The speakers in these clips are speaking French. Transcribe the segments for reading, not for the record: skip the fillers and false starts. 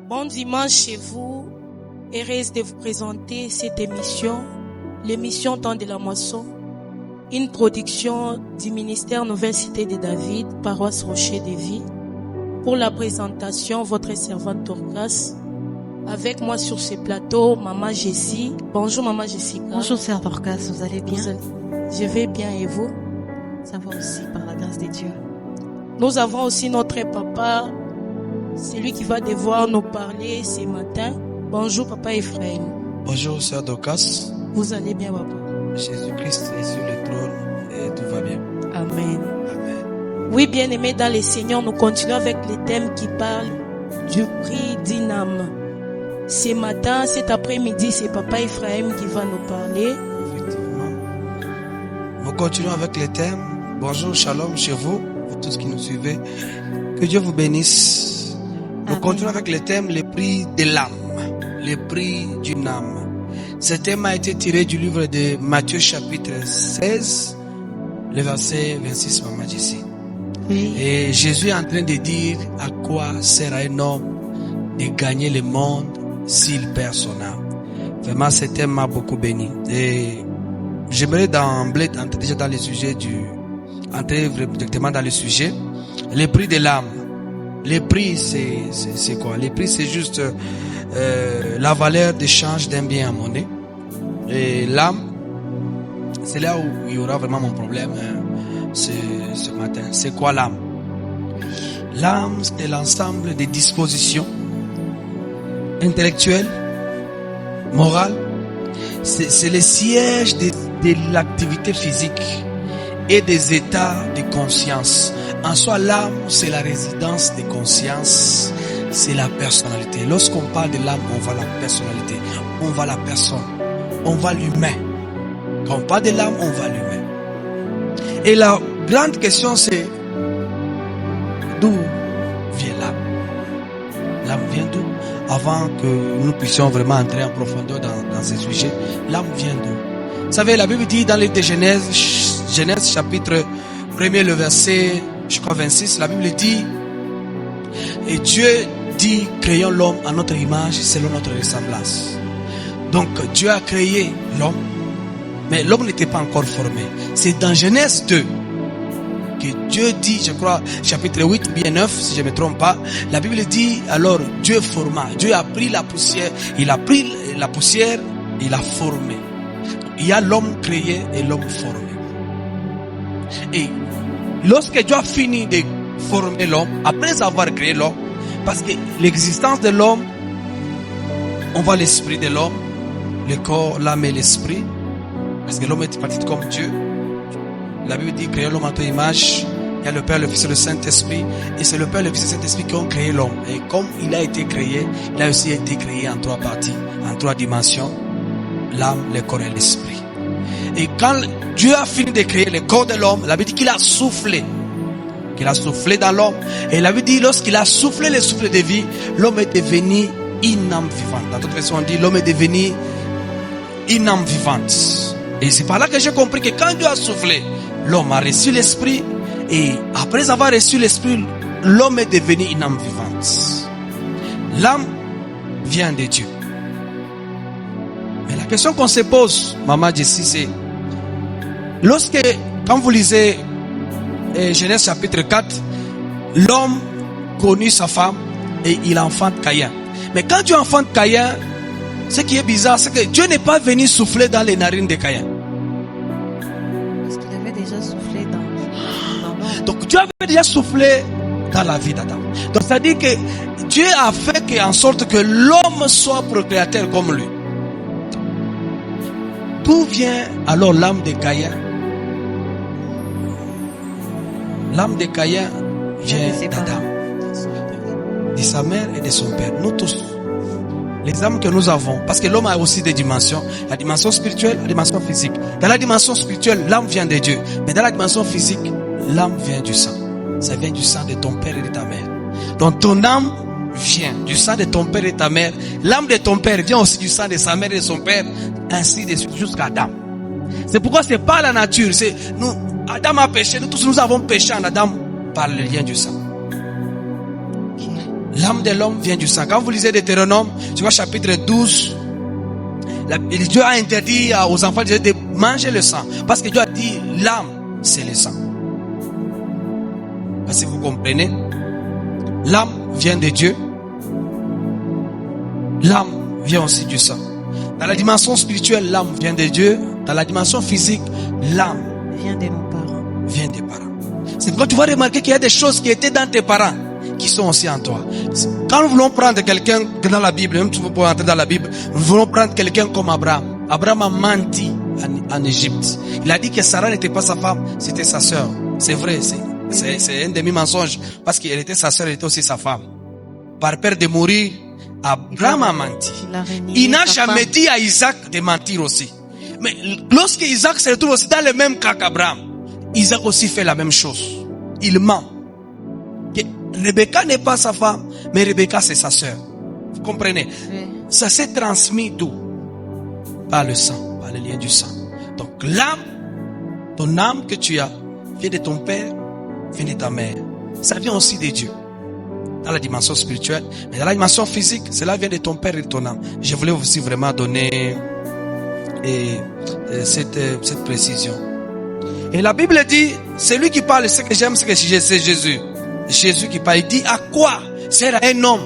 Bon dimanche chez vous. Heureuse de vous présenter cette émission, l'émission Temps de la Moisson, une production du ministère Nouvelle Cité de David, paroisse Rocher de Vie. Pour la présentation, votre servante Dorcas. Avec moi sur ce plateau, Maman Jessie. Bonjour Maman Jessica. Bonjour Sœur Dorcas, vous allez bien? Je vais bien et vous? Ça va aussi par la grâce de Dieu. Nous avons aussi notre papa, celui qui va devoir nous parler ce matin. Bonjour Papa Ephraim. Bonjour Sœur Dorcas. Vous allez bien Papa? Jésus-Christ est sur le trône et tout va bien. Amen. Amen. Oui, bien-aimés dans le Seigneur, nous continuons avec les thèmes qui parlent du prix d'une âme. Ce matin, cet après-midi, c'est Papa Ephraim qui va nous parler. Effectivement. Nous continuons avec les thèmes. Bonjour, shalom chez vous tous qui nous suivez. Que Dieu vous bénisse. Nous continuons avec les thèmes, le prix de l'âme. Le prix d'une âme. Ce thème a été tiré du livre de Matthieu chapitre 16, le verset 26, Maman Jessie. Oui. Et Jésus est en train de dire à quoi sert à un homme de gagner le monde s'il perd son âme. Vraiment, ce thème m'a beaucoup béni. Et j'aimerais d'emblée entrer déjà dans le sujet entrer directement dans le sujet. Le prix de l'âme. Le prix, c'est quoi? Le prix, c'est juste la valeur d'échange d'un bien à monnaie. Et l'âme, c'est là où il y aura vraiment mon problème ce matin. C'est quoi l'âme? L'âme, c'est l'ensemble des dispositions intellectuelles, morales. C'est le siège de l'activité physique et des états de conscience. En soi, l'âme, c'est la résidence de conscience, c'est la personnalité. Lorsqu'on parle de l'âme, on voit la personnalité, on voit la personne, on voit l'humain. Quand on parle de l'âme, on voit l'humain. Et la grande question, c'est d'où vient l'âme? L'âme vient d'où? Avant que nous puissions vraiment entrer en profondeur dans ce sujet, l'âme vient d'où? Vous savez, la Bible dit dans le livre de Genèse chapitre 1er, le verset, je crois 26, la Bible dit, et Dieu dit, créons l'homme à notre image, selon notre ressemblance. Donc, Dieu a créé l'homme, mais l'homme n'était pas encore formé. C'est dans Genèse 2 que Dieu dit, je crois, chapitre 8 ou bien 9, si je ne me trompe pas, la Bible dit, alors Dieu forma. Dieu a pris la poussière, il a pris la poussière, il a formé. Il y a l'homme créé et l'homme formé. Et lorsque Dieu a fini de former l'homme, après avoir créé l'homme, parce que l'existence de l'homme, on voit l'esprit de l'homme, le corps, l'âme et l'esprit, parce que l'homme est parti comme Dieu. La Bible dit, créer l'homme à ton image. Il y a le Père, le Fils et le Saint-Esprit. Et c'est le Père, le Fils et le Saint-Esprit qui ont créé l'homme. Et comme il a été créé, il a aussi été créé en 3 parties, en 3 dimensions. L'âme, le corps et l'esprit. Et quand Dieu a fini de créer le corps de l'homme, la Bible dit qu'il a soufflé. Qu'il a soufflé dans l'homme. Et la Bible dit, lorsqu'il a soufflé le souffle de vie, l'homme est devenu une âme vivante. Dans toute façon, on dit, l'homme est devenu une âme vivante. Et c'est par là que j'ai compris que quand Dieu a soufflé, l'homme a reçu l'esprit. Et après avoir reçu l'esprit, l'homme est devenu une âme vivante. L'âme vient de Dieu. Mais la question qu'on se pose, Maman Jessie, c'est quand vous lisez Genèse chapitre 4, l'homme connut sa femme et il enfante Caïn. Mais quand Dieu enfante Caïn, ce qui est bizarre, c'est que Dieu n'est pas venu souffler dans les narines de Caïn. Parce qu'il avait déjà soufflé dans l'homme. Donc Dieu avait déjà soufflé dans la vie d'Adam. Donc ça dit que Dieu a fait en sorte que l'homme soit procréateur comme lui. D'où vient alors l'âme de Caïn? L'âme de Caïn vient d'Adam, de sa mère et de son père. Nous tous, les âmes que nous avons, parce que l'homme a aussi des dimensions, la dimension spirituelle, la dimension physique. Dans la dimension spirituelle, l'âme vient de Dieu. Mais dans la dimension physique, l'âme vient du sang. Ça vient du sang de ton père et de ta mère. Donc ton âme vient du sang de ton père et de ta mère. L'âme de ton père vient aussi du sang de sa mère et de son père. Ainsi de suite jusqu'à Adam. C'est pourquoi c'est pas la nature. C'est nous. Adam a péché. Nous tous nous avons péché en Adam par le lien du sang. L'âme de l'homme vient du sang. Quand vous lisez Deutéronome, tu vois chapitre 12, Dieu a interdit aux enfants de manger le sang. Parce que Dieu a dit, l'âme, c'est le sang. Parce que vous comprenez, l'âme vient de Dieu. L'âme vient aussi du sang. Dans la dimension spirituelle, l'âme vient de Dieu. Dans la dimension physique, l'âme vient de nos parents. Vient des parents. C'est pourquoi tu vas remarquer qu'il y a des choses qui étaient dans tes parents qui sont aussi en toi. Quand nous voulons prendre quelqu'un dans la Bible, même si vous pouvez entrer dans la Bible, nous voulons prendre quelqu'un comme Abraham. Abraham a menti en Égypte. Il a dit que Sarah n'était pas sa femme, c'était sa sœur. C'est vrai, c'est un demi-mensonge. Parce qu'elle était sa sœur, elle était aussi sa femme. Par peur de mourir, Abraham a menti. Il n'a jamais dit à Isaac de mentir aussi. Mais lorsque Isaac se retrouve aussi dans le même cas qu'Abraham, Isaac aussi fait la même chose. Il ment. Que Rebecca n'est pas sa femme, mais Rebecca c'est sa sœur. Vous comprenez? Ça s'est transmis d'où? Par le sang, par le lien du sang. Donc l'âme, ton âme que tu as, vient de ton père, vient de ta mère. Ça vient aussi de Dieu. Dans la dimension spirituelle, mais dans la dimension physique, cela vient de ton père et de ton âme. Je voulais aussi vraiment donner cette précision. Et la Bible dit, c'est lui qui parle, ce que j'aime, c'est Jésus. Jésus qui parle, il dit, à quoi sert à un homme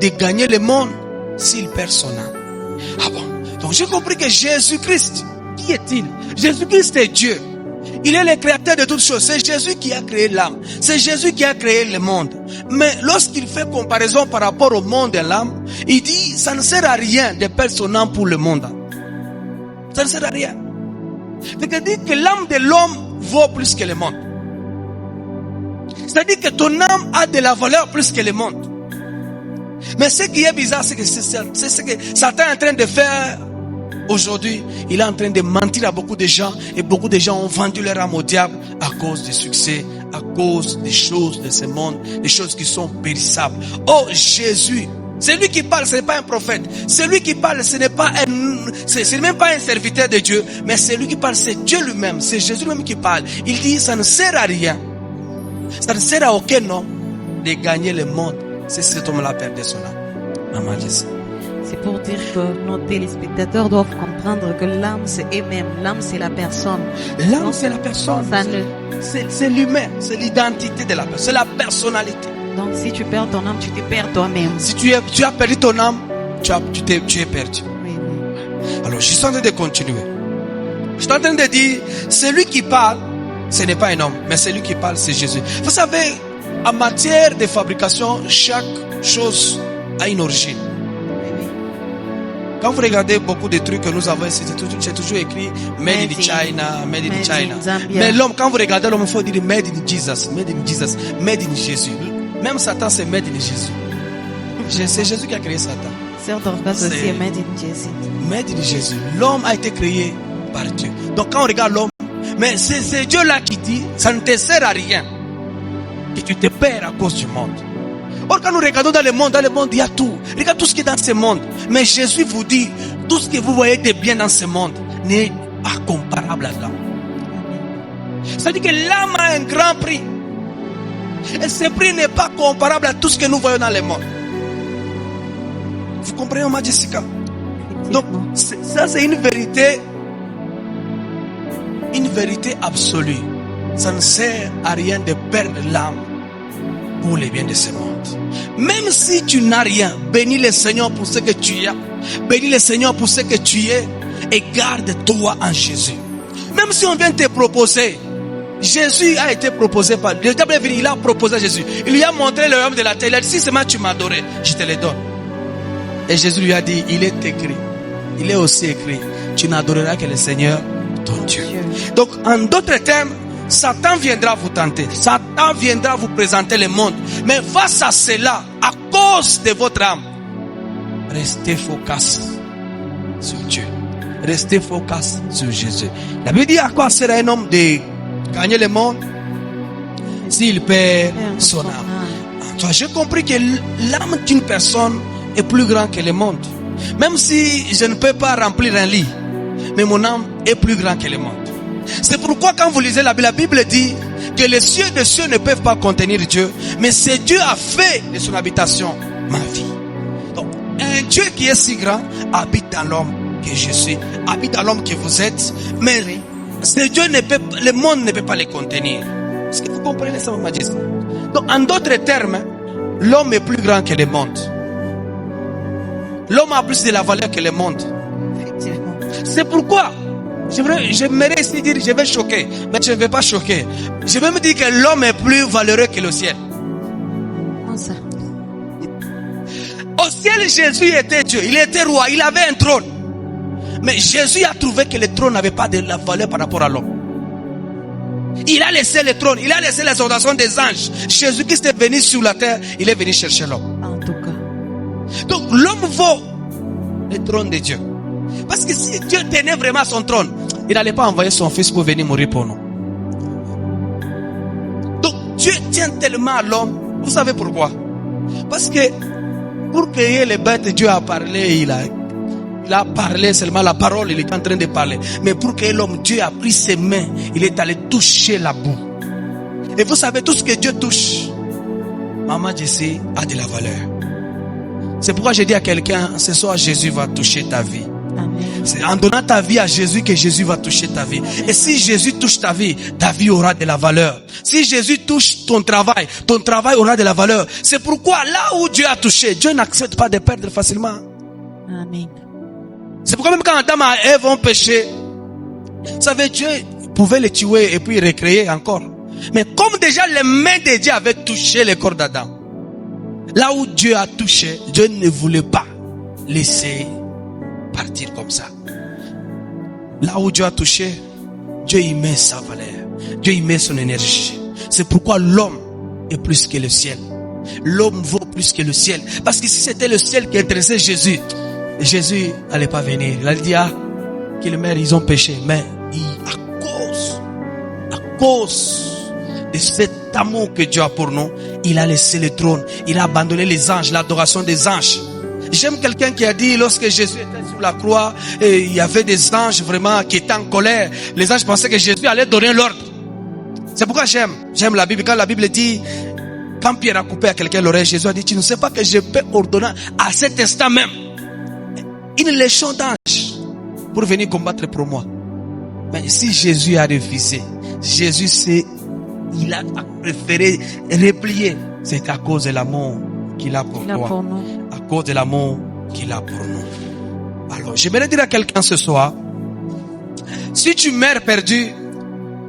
de gagner le monde s'il perd son âme? Ah bon? Donc j'ai compris que Jésus-Christ, qui est-il? Jésus-Christ est Dieu. Il est le créateur de toutes choses. C'est Jésus qui a créé l'âme. C'est Jésus qui a créé le monde. Mais lorsqu'il fait comparaison par rapport au monde et l'âme, il dit, ça ne sert à rien de perdre son âme pour le monde. Ça ne sert à rien. C'est-à-dire que l'âme de l'homme vaut plus que le monde. C'est-à-dire que ton âme a de la valeur plus que le monde. Mais ce qui est bizarre, c'est que c'est ce que Satan est en train de faire aujourd'hui. Il est en train de mentir à beaucoup de gens, et beaucoup de gens ont vendu leur âme au diable à cause du succès, à cause des choses de ce monde, des choses qui sont périssables. Oh Jésus, c'est lui qui parle, ce n'est pas un prophète. C'est lui qui parle, ce n'est même pas un serviteur de Dieu, mais c'est lui qui parle, c'est Dieu lui-même, c'est Jésus lui-même qui parle. Il dit, ça ne sert à rien, ça ne sert à aucun homme de gagner le monde si cet homme-là perd son âme. Maman Jésus. C'est pour dire que nos téléspectateurs doivent comprendre que l'âme c'est eux-mêmes, l'âme c'est la personne. L'âme c'est la personne, c'est l'humain, c'est l'identité de la personne, c'est la personnalité. Donc si tu perds ton âme, tu te perds toi-même. Si tu as perdu ton âme, tu es perdu. Oui. Alors je suis en train de continuer. Je suis en train de dire, celui qui parle, ce n'est pas un homme, mais celui qui parle, c'est Jésus. Vous savez, en matière de fabrication, chaque chose a une origine. Quand vous regardez beaucoup de trucs que nous avons ici, c'est toujours écrit Made in China, Made in China. Mais l'homme, quand vous regardez l'homme, il faut dire Made in Jesus, Made in Jesus, Made in Jésus. Même Satan, c'est Made in Jésus. C'est Jésus qui a créé Satan. Sœur Dorcas aussi est Made in Jésus. Made in Jésus. L'homme a été créé par Dieu. Donc quand on regarde l'homme, mais c'est Dieu là qui dit, ça ne te sert à rien que tu te perds à cause du monde. Or quand nous regardons dans le monde, il y a tout. Regarde tout ce qui est dans ce monde. Mais Jésus vous dit, tout ce que vous voyez de bien dans ce monde n'est pas comparable à l'âme. C'est-à-dire que l'âme a un grand prix. Et ce prix n'est pas comparable à tout ce que nous voyons dans le monde. Vous comprenez, ma Jessica? Donc, ça c'est une vérité absolue. Ça ne sert à rien de perdre l'âme pour les biens de ce monde. Même si tu n'as rien, bénis le Seigneur pour ce que tu as. Bénis le Seigneur pour ce que tu es. Et garde-toi en Jésus. Même si on vient te proposer, Jésus a été proposé par le diable. Il a proposé à Jésus. Il lui a montré le royaume de la terre. Il a dit, si seulement tu m'adorais, je te le donne. Et Jésus lui a dit, il est écrit, il est aussi écrit, tu n'adoreras que le Seigneur ton Dieu. Donc en d'autres termes, Satan viendra vous tenter. Satan viendra vous présenter le monde. Mais face à cela, à cause de votre âme, restez focus sur Dieu. Restez focus sur Jésus. La Bible dit, à quoi sert un homme de gagner le monde s'il perd son âme? J'ai compris que l'âme d'une personne est plus grande que le monde. Même si je ne peux pas remplir un lit, mais mon âme est plus grande que le monde. C'est pourquoi quand vous lisez la Bible dit que les cieux des cieux ne peuvent pas contenir Dieu, mais c'est Dieu a fait de son habitation ma vie. Donc, un Dieu qui est si grand habite dans l'homme que je suis, habite dans l'homme que vous êtes, mais ce Dieu ne peut, le monde ne peut pas les contenir. Est-ce que vous comprenez ça, ma majesté? Donc, en d'autres termes, l'homme est plus grand que le monde. L'homme a plus de la valeur que le monde. Effectivement. C'est pourquoi j'aimerais essayer de dire, je vais choquer, mais je ne vais pas choquer. Je vais me dire que l'homme est plus valeureux que le ciel. Comment ça? Au ciel, Jésus était Dieu, il était roi, il avait un trône. Mais Jésus a trouvé que le trône n'avait pas de la valeur par rapport à l'homme. Il a laissé le trône, il a laissé l'exaltation des anges. Jésus-Christ est venu sur la terre, il est venu chercher l'homme. En tout cas. Donc l'homme vaut le trône de Dieu. Parce que si Dieu tenait vraiment son trône, il n'allait pas envoyer son fils pour venir mourir pour nous. Donc Dieu tient tellement à l'homme. Vous savez pourquoi? Parce que pour créer les bêtes, Dieu a parlé, il a parlé seulement la parole, il est en train de parler. Mais pour créer l'homme, Dieu a pris ses mains, il est allé toucher la boue. Et vous savez, tout ce que Dieu touche, Maman Jessie, a de la valeur. C'est pourquoi je dis à quelqu'un, ce soir Jésus va toucher ta vie. Amen. C'est en donnant ta vie à Jésus que Jésus va toucher ta vie. Et si Jésus touche ta vie aura de la valeur. Si Jésus touche ton travail aura de la valeur. C'est pourquoi là où Dieu a touché, Dieu n'accepte pas de perdre facilement. Amen. C'est pourquoi même quand Adam et Ève ont péché, vous savez, Dieu pouvait les tuer et puis recréer encore. Mais comme déjà les mains de Dieu avaient touché le corps d'Adam, là où Dieu a touché, Dieu ne voulait pas laisser partir comme ça. Là où Dieu a touché, Dieu y met sa valeur. Dieu y met son énergie. C'est pourquoi l'homme est plus que le ciel. L'homme vaut plus que le ciel. Parce que si c'était le ciel qui intéressait Jésus, Jésus n'allait pas venir. Il a dit, que les mères, ils ont péché. Mais à cause de cet amour que Dieu a pour nous, il a laissé le trône. Il a abandonné les anges, l'adoration des anges. J'aime quelqu'un qui a dit, lorsque Jésus était sur la croix, et il y avait des anges vraiment qui étaient en colère. Les anges pensaient que Jésus allait donner l'ordre. C'est pourquoi j'aime la Bible. Quand la Bible dit, quand Pierre a coupé à quelqu'un l'oreille, Jésus a dit, tu ne sais pas que je peux ordonner à cet instant même une légion d'anges pour venir combattre pour moi. Mais si Jésus a refusé, il a préféré replier. C'est à cause de l'amour qu'il a pour toi. À cause de l'amour qu'il a pour nous. Alors, j'aimerais dire à quelqu'un ce soir, si tu meurs perdu,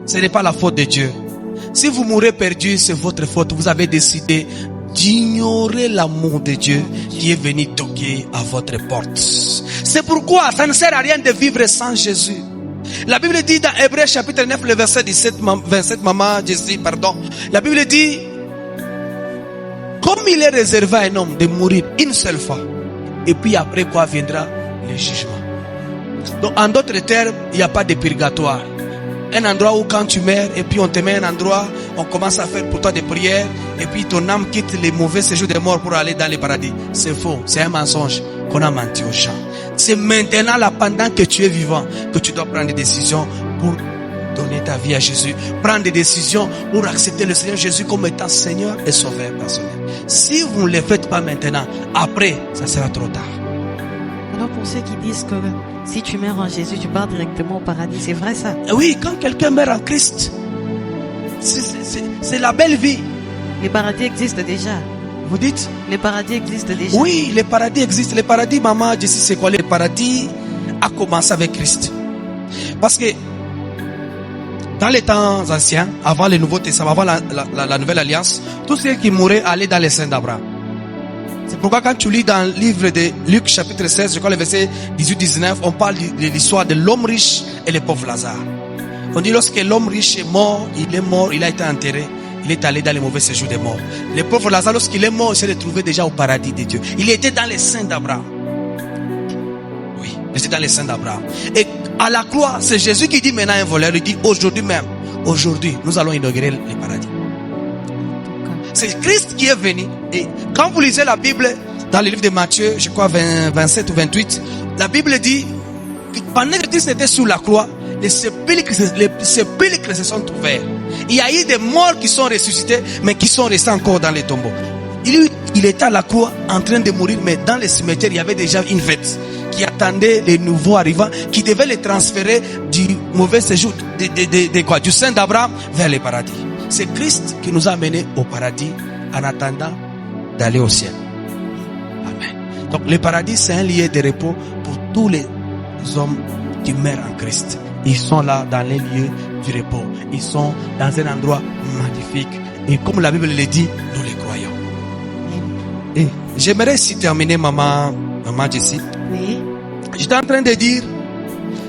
ce n'est pas la faute de Dieu. Si vous mourrez perdu, c'est votre faute. Vous avez décidé d'ignorer l'amour de Dieu qui est venu toquer à votre porte. C'est pourquoi ça ne sert à rien de vivre sans Jésus. La Bible dit dans Hébreux chapitre 9, le verset 27, maman Jessie, pardon. La Bible dit, comme il est réservé à un homme de mourir une seule fois, et puis après quoi viendra le jugement. Donc en d'autres termes, il n'y a pas de purgatoire. Un endroit où quand tu meurs, et puis on te met un endroit, on commence à faire pour toi des prières, et puis ton âme quitte les mauvais séjours des morts pour aller dans le paradis. C'est faux, c'est un mensonge qu'on a menti aux gens. C'est maintenant là, pendant que tu es vivant, que tu dois prendre des décisions pour donner ta vie à Jésus. Prendre des décisions pour accepter le Seigneur Jésus comme étant Seigneur et Sauveur personnel. Si vous ne le faites pas maintenant, après, ça sera trop tard. Alors pour ceux qui disent que si tu meurs en Jésus, tu pars directement au paradis, c'est vrai ça? Oui, quand quelqu'un meurt en Christ, c'est la belle vie. Les paradis existent déjà. Vous dites? Les paradis existent déjà. Oui, les paradis existent. Les paradis, maman, je sais c'est quoi? Le paradis a commencé avec Christ. Parce que dans les temps anciens, avant le Nouveau Testament, avant la Nouvelle Alliance, tous ceux qui mouraient allaient dans les seins d'Abraham. C'est pourquoi quand tu lis dans le livre de Luc chapitre 16, je crois le verset 18-19, on parle de l'histoire de l'homme riche et le pauvre Lazare. On dit lorsque l'homme riche est mort, il a été enterré. Il est allé dans les mauvais séjours des morts. Le pauvre Lazare, lorsqu'il est mort, il s'est retrouvé déjà au paradis de Dieu. Il était dans les seins d'Abraham. Oui, il était dans les seins d'Abraham. Et à la croix, c'est Jésus qui dit maintenant à un voleur, il dit aujourd'hui même, aujourd'hui, nous allons inaugurer le paradis. C'est Christ qui est venu. Et quand vous lisez la Bible, dans le livre de Matthieu, je crois 27 ou 28, la Bible dit que pendant que Christ était sur la croix, les sépulcres se sont ouverts. Il y a eu des morts qui sont ressuscités, mais qui sont restés encore dans les tombeaux. Il était à la croix en train de mourir, mais dans les cimetières, il y avait déjà une fête qui attendait les nouveaux arrivants, qui devaient les transférer du mauvais séjour, du sein d'Abraham vers le paradis. C'est Christ qui nous a amenés au paradis en attendant d'aller au ciel. Amen. Donc le paradis, c'est un lieu de repos pour tous les hommes qui meurent en Christ. Ils sont là dans les lieux du repos. Ils sont dans un endroit magnifique. Et comme la Bible le dit, nous les croyons. Et j'aimerais ici terminer, maman Jessie. Oui. J'étais en train de dire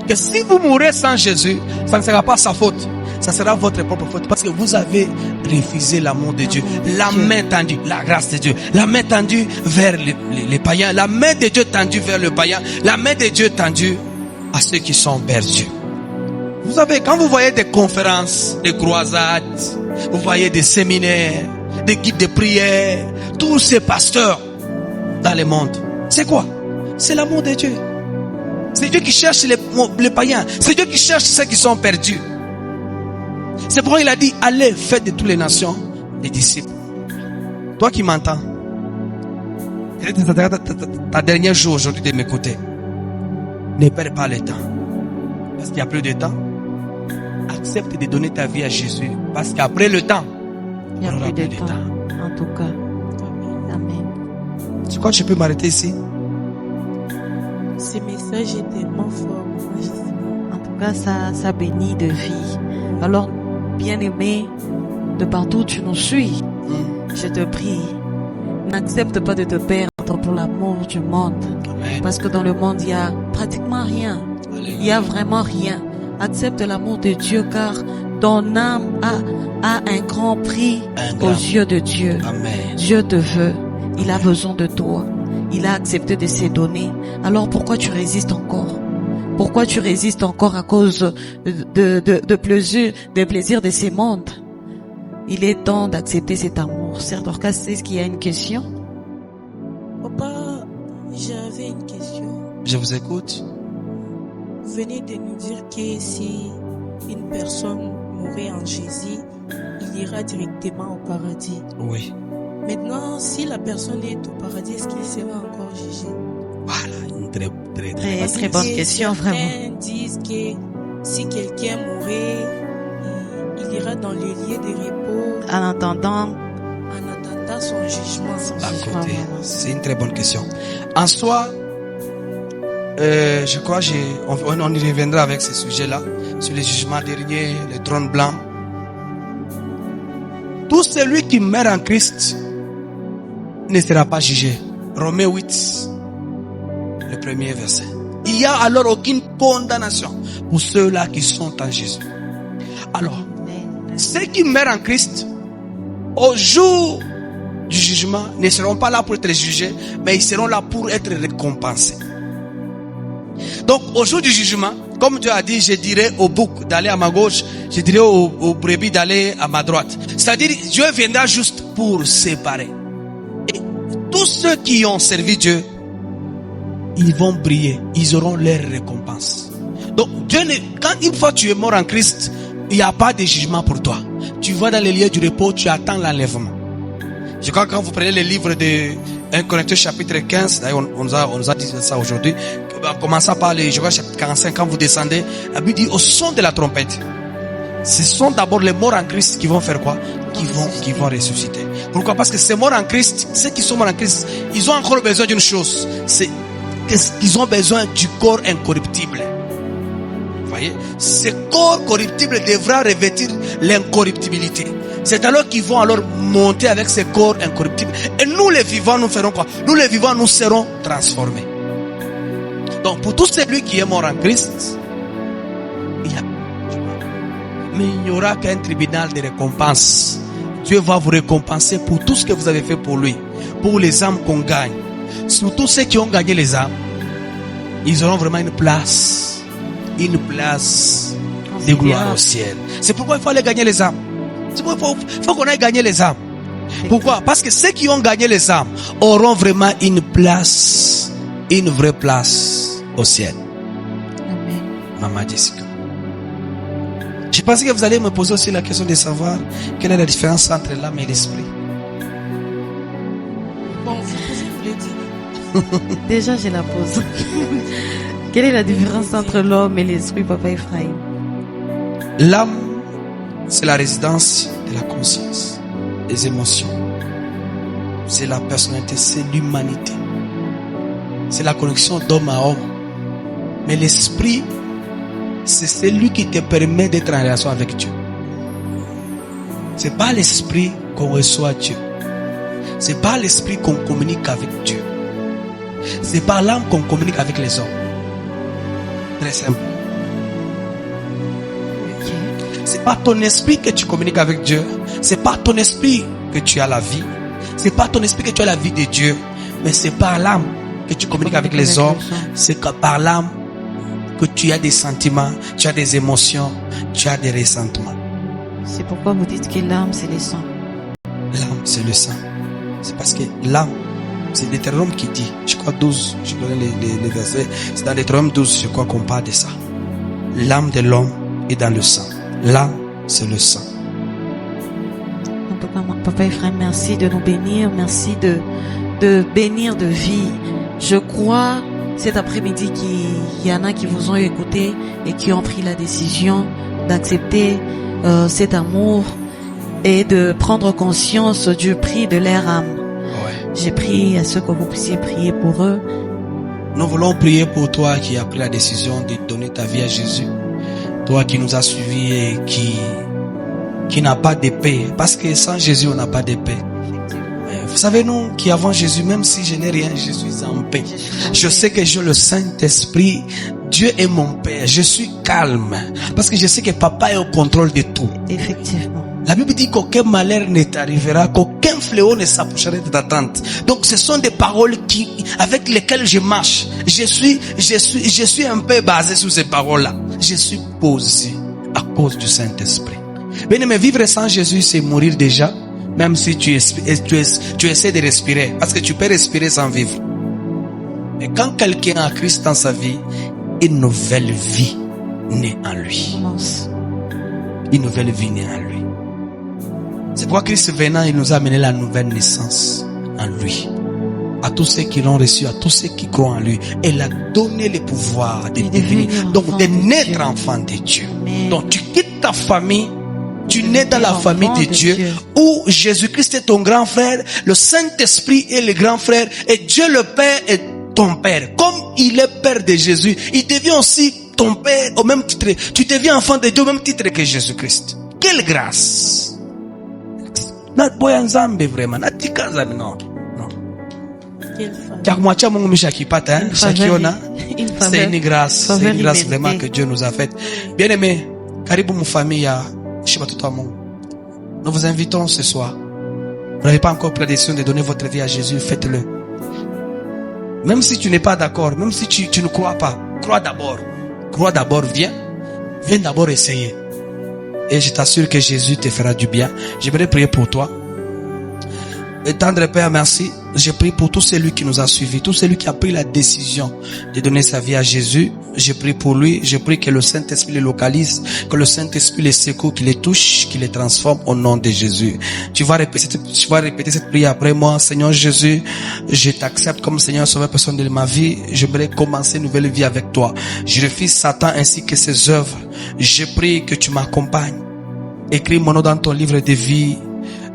que si vous mourrez sans Jésus, ça ne sera pas sa faute. Ça sera votre propre faute parce que vous avez refusé l'amour de Dieu, la main tendue, la grâce de Dieu, la main tendue vers les païens, la main de Dieu tendue vers le païen, la main de Dieu tendue à ceux qui sont perdus. Vous savez, quand vous voyez des conférences, des croisades, vous voyez des séminaires, des guides de prière, tous ces pasteurs dans le monde, c'est quoi? C'est l'amour de Dieu. C'est Dieu qui cherche les païens. C'est Dieu qui cherche ceux qui sont perdus. C'est pourquoi il a dit, allez, faites de toutes les nations des disciples. Toi qui m'entends, ta dernier jour aujourd'hui de m'écouter, ne perds pas le temps. Parce qu'il n'y a plus de temps. Accepte de donner ta vie à Jésus. Parce qu'après le temps, il n'y a plus de temps. En tout cas. Amen. Tu crois que je peux m'arrêter ici? Ce message est tellement fort. En tout cas, ça bénit de vie. Alors, bien-aimé, de partout où tu nous suis, je te prie, n'accepte pas de te perdre pour l'amour du monde. Amen. Parce que dans le monde, il y a pratiquement rien. Il y a vraiment rien. Accepte l'amour de Dieu car ton âme a un grand prix aux yeux de Dieu. Amen. Dieu te veut. Il a besoin de toi. Il a accepté de se donner. Alors pourquoi tu résistes encore? Pourquoi tu résistes encore à cause de plaisir de ces mondes? Il est temps d'accepter cet amour. Sœur Dorcas, est-ce qu'il y a une question? Papa, j'avais une question. Je vous écoute. Vous venez de nous dire que si une personne mourrait en Jésus, il ira directement au paradis. Oui. Maintenant, si la personne est au paradis, est-ce qu'il sera encore jugé? Voilà, une très Très bonne question, vraiment. Certains disent que si quelqu'un mourrait, il ira dans le lieu de repos En attendant son jugement. à côté. C'est une très bonne question. En soi, je crois on y reviendra avec ce sujet-là, sur le jugement dernier, le trône blanc. Tout celui qui meurt en Christ ne sera pas jugé. Romains 8, le premier verset. Il n'y a alors aucune condamnation pour ceux-là qui sont en Jésus. Alors, ceux qui meurent en Christ, au jour du jugement, ne seront pas là pour être jugés, mais ils seront là pour être récompensés. Donc, au jour du jugement, comme Dieu a dit, je dirai au bouc d'aller à ma gauche, je dirai au brebis d'aller à ma droite. C'est-à-dire, Dieu viendra juste pour séparer. Et tous ceux qui ont servi Dieu, ils vont briller, ils auront leur récompense. Donc, quand une fois tu es mort en Christ, il n'y a pas de jugement pour toi. Tu vas dans les lieux du repos, tu attends l'enlèvement. Je crois que quand vous prenez le livre de 1 Corinthiens chapitre 15, d'ailleurs on nous a dit ça aujourd'hui, en commençant par le chapitre 45, quand vous descendez, la Bible dit au son de la trompette. Ce sont d'abord les morts en Christ qui vont faire quoi? Qui vont ressusciter. Pourquoi? Parce que ces morts en Christ, ceux qui sont morts en Christ, ils ont encore besoin d'une chose. C'est qu'ils ont besoin du corps incorruptible. Vous voyez? Ce corps corruptible devra revêtir l'incorruptibilité. C'est alors qu'ils vont alors monter avec ce corps incorruptible. Et nous les vivants, nous ferons quoi? Nous les vivants, nous serons transformés. Donc pour tout celui qui est mort en Christ, mais il n'y aura qu'un tribunal de récompense. Dieu va vous récompenser pour tout ce que vous avez fait pour lui, pour les âmes qu'on gagne. Surtout ceux qui ont gagné les âmes, ils auront vraiment une place de gloire au ciel. C'est pourquoi il faut aller gagner les âmes. C'est pourquoi il faut qu'on aille gagner les âmes. Pourquoi? Parce que ceux qui ont gagné les âmes auront vraiment une place, une vraie place au ciel. Amen. Maman Jessica. Je pense que vous allez me poser aussi la question de savoir quelle est la différence entre l'âme et l'esprit. Bon, vous pouvez me le dire. Déjà, je la pose. Quelle est la différence entre l'homme et l'esprit, Papa Ephraim? L'âme, c'est la résidence de la conscience, des émotions. C'est la personnalité, c'est l'humanité. C'est la connexion d'homme à homme. Mais l'esprit, c'est celui qui te permet d'être en relation avec Dieu. C'est pas l'esprit qu'on reçoit Dieu. C'est pas l'esprit qu'on communique avec Dieu. C'est par l'âme qu'on communique avec les hommes. Très simple. C'est par ton esprit que tu communiques avec Dieu. C'est par ton esprit que tu as la vie. C'est par ton esprit que tu as la vie de Dieu. Mais c'est par l'âme que tu communiques avec les hommes. C'est par l'âme que tu as des sentiments, tu as des émotions, tu as des ressentiments. C'est pourquoi vous dites que l'âme, c'est le sang. L'âme, c'est le sang. C'est parce que l'âme, c'est Deutéronome qui dit, je crois 12, je connais les versets, c'est dans Deutéronome 12, je crois qu'on parle de ça. L'âme de l'homme est dans le sang. L'âme, c'est le sang. Papa Ephraim, merci de nous bénir, merci de bénir de vie. Je crois cet après-midi qu'il y en a qui vous ont écouté et qui ont pris la décision d'accepter cet amour et de prendre conscience du prix de leur âme. Ouais. J'ai prié à ce que vous puissiez prier pour eux. Nous voulons prier pour toi qui as pris la décision de donner ta vie à Jésus. Toi qui nous as suivis et qui n'a pas de paix. Parce que sans Jésus, on n'a pas de paix. Vous savez, nous qui avons Jésus, même si je n'ai rien, je suis en paix. Je sais que j'ai le Saint-Esprit. Dieu est mon Père. Je suis calme. Parce que je sais que Papa est au contrôle de tout. Effectivement. La Bible dit qu'aucun malheur ne t'arrivera, qu'aucun fléau ne s'approchera de ta tente. Donc ce sont des paroles avec lesquelles je marche. Je suis un peu basé sur ces paroles-là. Je suis posé à cause du Saint-Esprit. Mais vivre sans Jésus, c'est mourir déjà. Même si tu essaies de respirer. Parce que tu peux respirer sans vivre. Mais quand quelqu'un a Christ dans sa vie, une nouvelle vie naît en lui. Une nouvelle vie naît en lui. C'est pourquoi Christ venant, il nous a amené la nouvelle naissance en lui. À tous ceux qui l'ont reçu, à tous ceux qui croient en lui. Il a donné le pouvoir de devenir, donc de naître enfant de Dieu. Amen. Donc tu quittes ta famille, tu nais dans la famille de Dieu, où Jésus-Christ est ton grand frère, le Saint-Esprit est le grand frère, et Dieu le Père est ton Père. Comme il est Père de Jésus, il devient aussi ton Père au même titre. Tu deviens enfant de Dieu au même titre que Jésus-Christ. Quelle grâce! Vraiment. Non. C'est une grâce vraiment que Dieu nous a faite. Bien aimé, karibu mu famille. Nous vous invitons ce soir. Vous n'avez pas encore pris la décision de donner votre vie à Jésus, faites-le. Même si tu n'es pas d'accord, même si tu ne crois pas, crois d'abord. Crois d'abord, viens d'abord essayer. Et je t'assure que Jésus te fera du bien. J'aimerais prier pour toi. Et tendre Père, merci. Je prie pour tout celui qui nous a suivis, tout celui qui a pris la décision de donner sa vie à Jésus. Je prie pour lui. Je prie que le Saint-Esprit le localise, que le Saint-Esprit les secoue, qu'il les touche, qu'il les transforme au nom de Jésus. Tu vas répéter cette prière après moi. Seigneur Jésus, je t'accepte comme Seigneur sauveur personne de ma vie. J'aimerais commencer une nouvelle vie avec toi. Je refuse Satan ainsi que ses œuvres. Je prie que tu m'accompagnes. Écris mon nom dans ton livre de vie.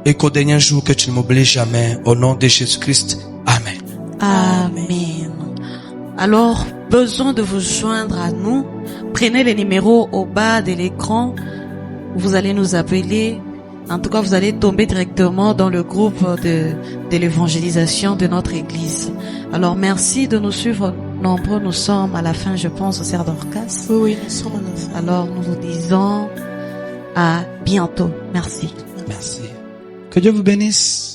Et qu'au dernier jour que tu ne m'oublies jamais, au nom de Jésus-Christ. Amen. Amen. Alors, besoin de vous joindre à nous, prenez les numéros au bas de l'écran. Vous allez nous appeler. En tout cas, vous allez tomber directement dans le groupe de l'évangélisation de notre église. Alors, merci de nous suivre. Nombreux, nous sommes à la fin, je pense, au Serre d'Orcas. Oui, nous sommes à la fin. Alors, nous vous disons à bientôt. Merci. Merci. Que Dieu vous bénisse.